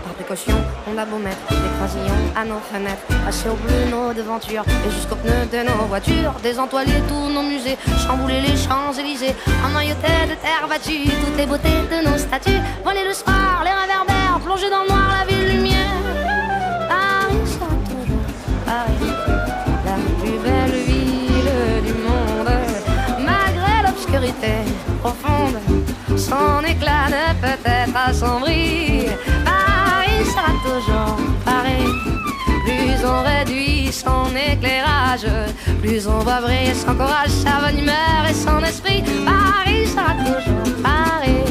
Par précaution, on a beau mettre des croisillons à nos fenêtres, passer au bleu nos devantures et jusqu'aux pneus de nos voitures, désentoiler tous nos musées, chambouler les Champs-Élysées, emmailloter de terre battue toutes les beautés de nos statues, voler le soir, les réverbères, plonger dans le noir la ville lumière. Paris sera toujours Paris, la plus belle ville du monde, malgré l'obscurité profonde, son éclat ne peut être assombri. Paris sera toujours Paris. Plus on réduit son éclairage, plus on va briller son courage, sa bonne humeur et son esprit. Paris sera toujours Paris.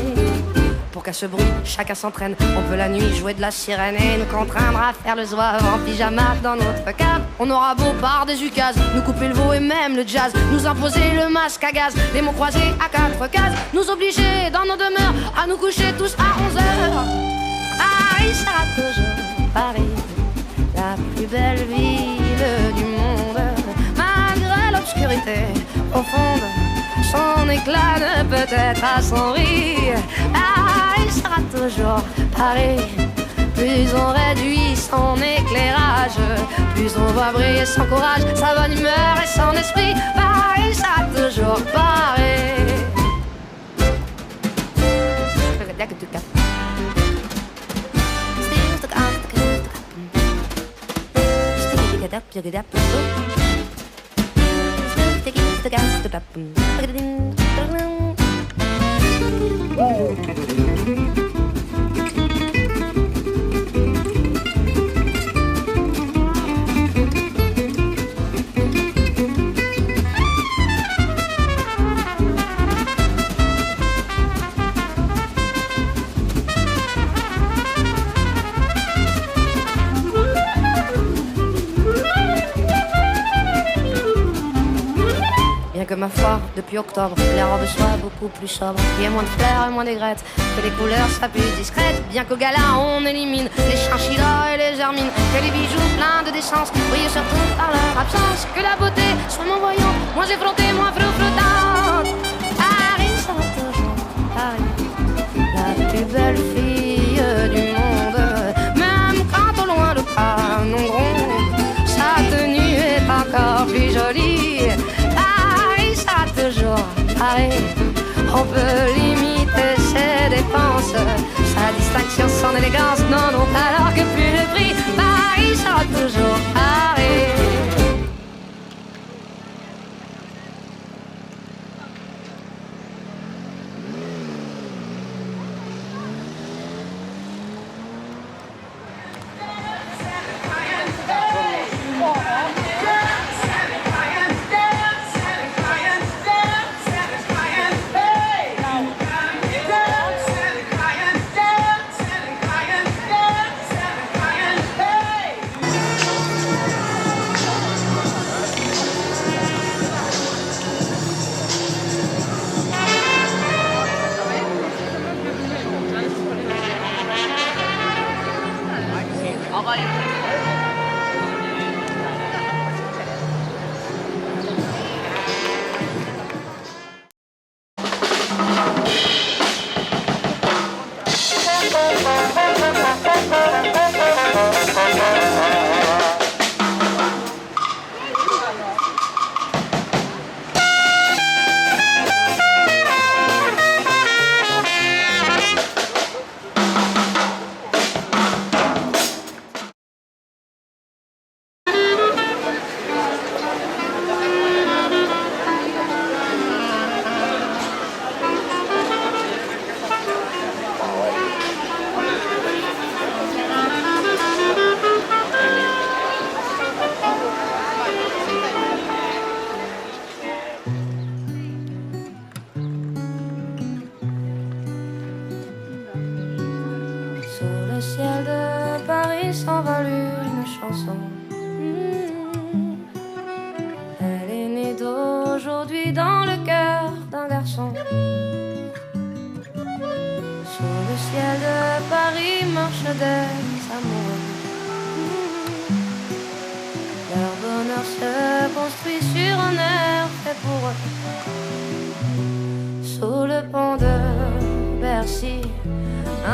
Pour qu'à ce bruit, chacun s'entraîne. On peut la nuit jouer de la sirène et nous contraindre à faire le zouave en pyjama dans notre cave. On aura beau par des ukases, nous couper le veau et même le jazz, nous imposer le masque à gaz, des mots croisés à 4 cases, nous obliger dans nos demeures à nous coucher tous à 11h. Paris sera toujours Paris, la plus belle ville du monde, malgré l'obscurité profonde, son éclat ne peut être assombri. Paris sera toujours Paris. Plus on réduit son éclairage, plus on va briller son courage, sa bonne humeur et son esprit. Paris sera toujours Paris. Que ma foi, depuis octobre, les robes soient beaucoup plus sobres, qu'il y ait moins de fleurs et moins d'aigrettes, que les couleurs soient plus discrètes, bien qu'au gala on élimine les chinchillas et les hermines, que les bijoux pleins de décence brillent surtout par leur absence, que la beauté soit moins voyante, moins effrontée, moins flottante. Paris sera toujours Paris, la plus belle fille du monde, même quand au loin le canon gronde, sa tenue est encore plus jolie. Toujours Paris, on peut limiter ses dépenses, sa distinction, son élégance n'en ont alors que plus le prix. Paris sera toujours Paris. Elle est née d'aujourd'hui dans le cœur d'un garçon. Sur le ciel de Paris marchent des amoureux. Leur bonheur se construit sur un air fait pour eux.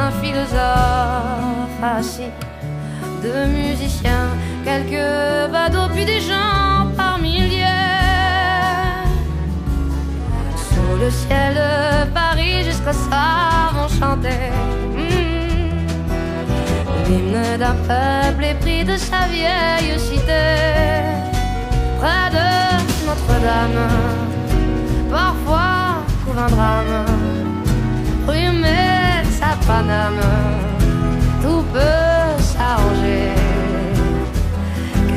un philosophe assis, deux musiciens, quelques badauds, puis des gens par milliers. Sous le ciel de Paris, jusqu'au soir vont chanter l'hymne d'un peuple épris de sa vieille cité. Près de Notre-Dame, parfois couvre un drame, rhume sa Paname, tout peut s'arranger.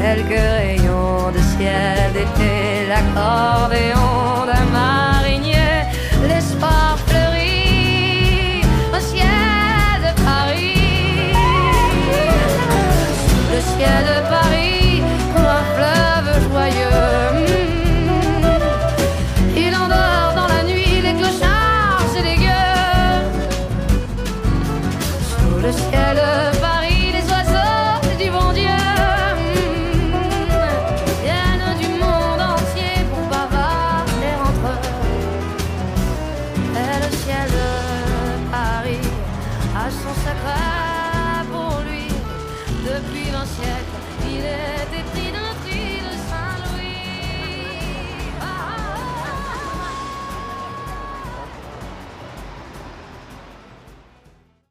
Quelques rayons de ciel d'été, l'accordéon d'un marinier, l'espoir fleurit au ciel de Paris. Sous le ciel de Paris court un fleuve joyeux. Il endort dans la nuit les clochards et les gueux. Sous le ciel de Paris, les oiseaux du bon Dieu viennent du monde entier pour bavarder entre eux. Et le ciel de Paris a son secret pour lui. Depuis 20 siècles, il est épris de